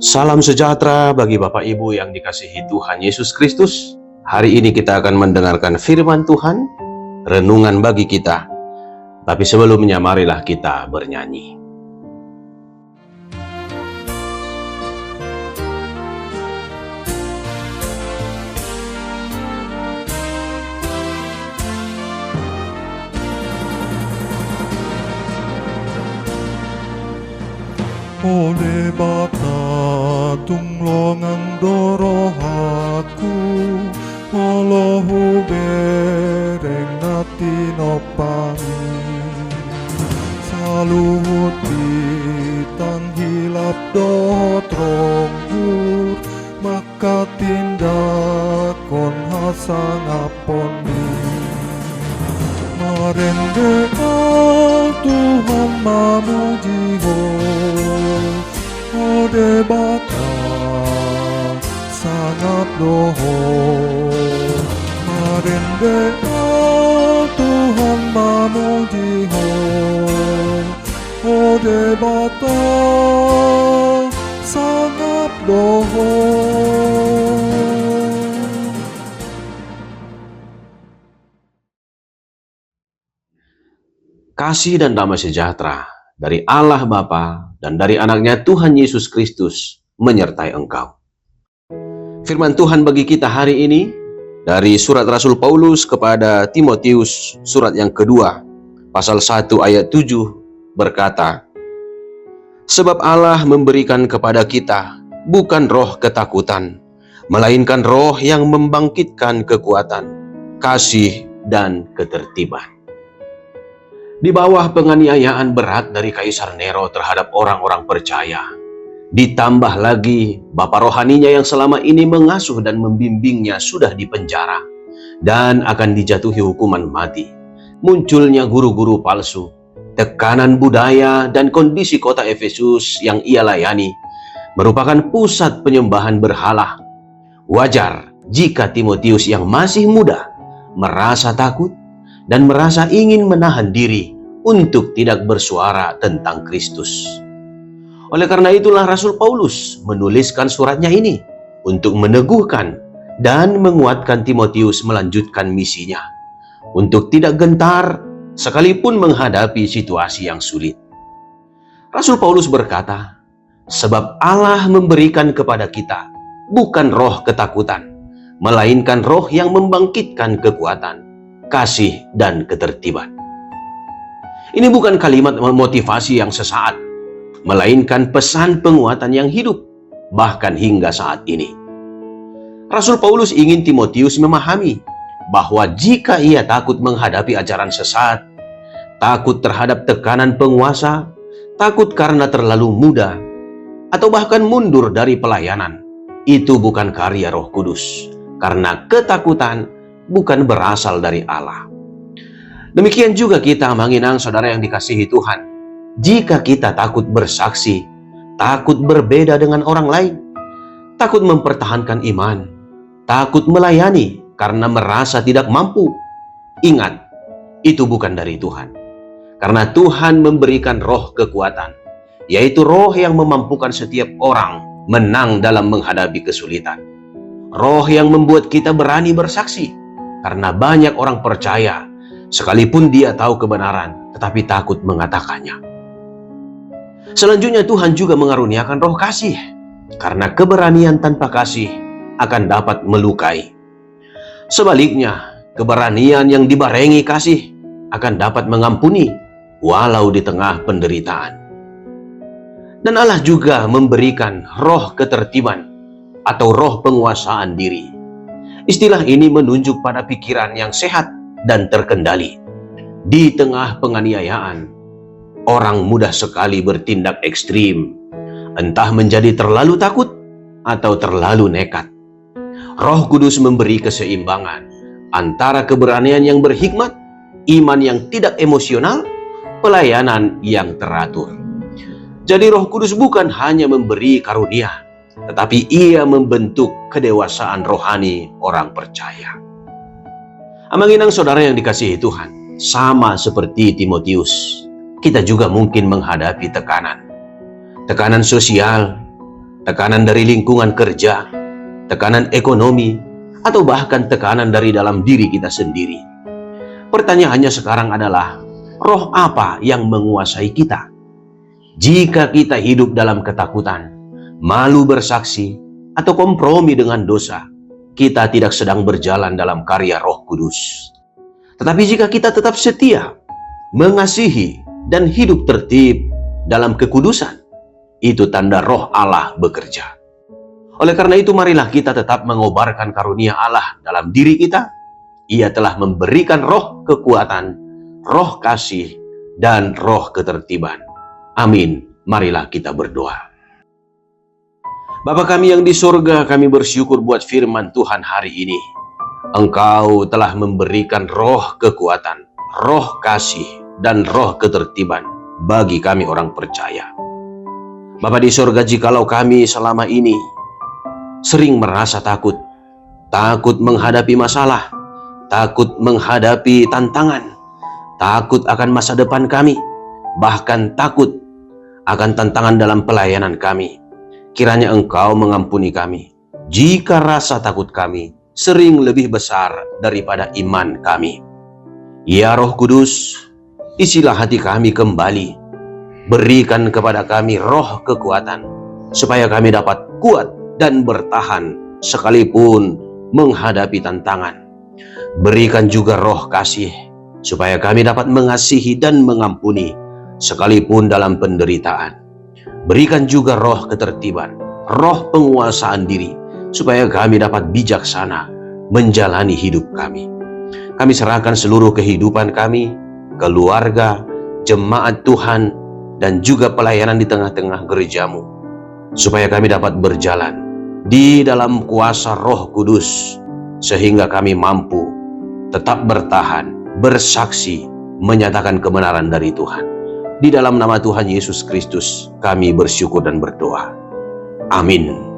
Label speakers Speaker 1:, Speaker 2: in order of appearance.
Speaker 1: Salam sejahtera bagi Bapak Ibu yang dikasihi Tuhan Yesus Kristus. Hari ini kita akan mendengarkan firman Tuhan, renungan bagi kita. Tapi sebelumnya marilah kita bernyanyi.
Speaker 2: Oleh Bapa tunglongan dorohatku, Olohu bereng nati nopami, saluhut bitang hilap dohot ronggur, maka tindakon hasang aponi. Marende Tuhan mamujiho, Ode Bapa sangat doho. Marende Tuhan mamujiho, Ode Bapa sangat doho.
Speaker 1: Kasih dan damai sejahtera dari Allah Bapa dan dari anaknya Tuhan Yesus Kristus menyertai engkau. Firman Tuhan bagi kita hari ini dari surat Rasul Paulus kepada Timotius, surat yang kedua, pasal 1 ayat 7 berkata, "Sebab Allah memberikan kepada kita bukan roh ketakutan, melainkan roh yang membangkitkan kekuatan, kasih, dan ketertiban." Di bawah penganiayaan berat dari Kaisar Nero terhadap orang-orang percaya, ditambah lagi bapa rohaninya yang selama ini mengasuh dan membimbingnya sudah dipenjara dan akan dijatuhi hukuman mati, munculnya guru-guru palsu, tekanan budaya dan kondisi kota Efesus yang ia layani merupakan pusat penyembahan berhala. Wajar jika Timotius yang masih muda merasa takut dan merasa ingin menahan diri untuk tidak bersuara tentang Kristus. Oleh karena itulah Rasul Paulus menuliskan suratnya ini untuk meneguhkan dan menguatkan Timotius melanjutkan misinya, untuk tidak gentar sekalipun menghadapi situasi yang sulit. Rasul Paulus berkata, "Sebab Allah memberikan kepada kita bukan roh ketakutan, melainkan roh yang membangkitkan kekuatan, kasih, dan ketertiban." Ini bukan kalimat motivasi yang sesaat, melainkan pesan penguatan yang hidup, bahkan hingga saat ini. Rasul Paulus ingin Timotius memahami bahwa jika ia takut menghadapi ajaran sesat, takut terhadap tekanan penguasa, takut karena terlalu muda, atau bahkan mundur dari pelayanan, itu bukan karya Roh Kudus, karena ketakutan bukan berasal dari Allah. Demikian juga kita menginang saudara yang dikasihi Tuhan. Jika kita takut bersaksi, takut berbeda dengan orang lain, takut mempertahankan iman, takut melayani karena merasa tidak mampu, ingat, itu bukan dari Tuhan. Karena Tuhan memberikan roh kekuatan, yaitu roh yang memampukan setiap orang menang dalam menghadapi kesulitan. Roh yang membuat kita berani bersaksi, karena banyak orang percaya, sekalipun dia tahu kebenaran, tetapi takut mengatakannya. Selanjutnya Tuhan juga mengaruniakan roh kasih, karena keberanian tanpa kasih akan dapat melukai. Sebaliknya, keberanian yang dibarengi kasih akan dapat mengampuni, walau di tengah penderitaan. Dan Allah juga memberikan roh ketertiban, atau roh penguasaan diri. Istilah ini menunjuk pada pikiran yang sehat dan terkendali. Di tengah penganiayaan, orang mudah sekali bertindak ekstrim, entah menjadi terlalu takut atau terlalu nekat. Roh Kudus memberi keseimbangan antara keberanian yang berhikmat, iman yang tidak emosional, pelayanan yang teratur. Jadi Roh Kudus bukan hanya memberi karunia, tetapi ia membentuk kedewasaan rohani orang percaya. Amanginang saudara yang dikasihi Tuhan, sama seperti Timotius, kita juga mungkin menghadapi tekanan sosial, tekanan dari lingkungan kerja, tekanan ekonomi, atau bahkan tekanan dari dalam diri kita sendiri. Pertanyaannya sekarang adalah, roh apa yang menguasai kita? Jika kita hidup dalam ketakutan, malu bersaksi, atau kompromi dengan dosa, kita tidak sedang berjalan dalam karya Roh Kudus. Tetapi jika kita tetap setia, mengasihi, dan hidup tertib dalam kekudusan, itu tanda Roh Allah bekerja. Oleh karena itu, marilah kita tetap mengobarkan karunia Allah dalam diri kita. Ia telah memberikan roh kekuatan, roh kasih, dan roh ketertiban. Amin. Marilah kita berdoa. Bapa kami yang di surga, kami bersyukur buat firman Tuhan hari ini. Engkau telah memberikan roh kekuatan, roh kasih, dan roh ketertiban bagi kami orang percaya. Bapa di surga, jikalau kami selama ini sering merasa takut menghadapi masalah, takut menghadapi tantangan, takut akan masa depan kami, bahkan takut akan tantangan dalam pelayanan kami. Kiranya Engkau mengampuni kami jika rasa takut kami sering lebih besar daripada iman kami. Ya Roh Kudus, isilah hati kami kembali. Berikan kepada kami roh kekuatan, supaya kami dapat kuat dan bertahan sekalipun menghadapi tantangan. Berikan juga roh kasih, supaya kami dapat mengasihi dan mengampuni sekalipun dalam penderitaan. Berikan juga roh ketertiban, roh penguasaan diri, supaya kami dapat bijaksana menjalani hidup kami. Kami serahkan seluruh kehidupan kami, keluarga, jemaat Tuhan, dan juga pelayanan di tengah-tengah gerejamu, supaya kami dapat berjalan di dalam kuasa Roh Kudus, sehingga kami mampu tetap bertahan, bersaksi, menyatakan kebenaran dari Tuhan. Di dalam nama Tuhan Yesus Kristus, kami bersyukur dan berdoa. Amin.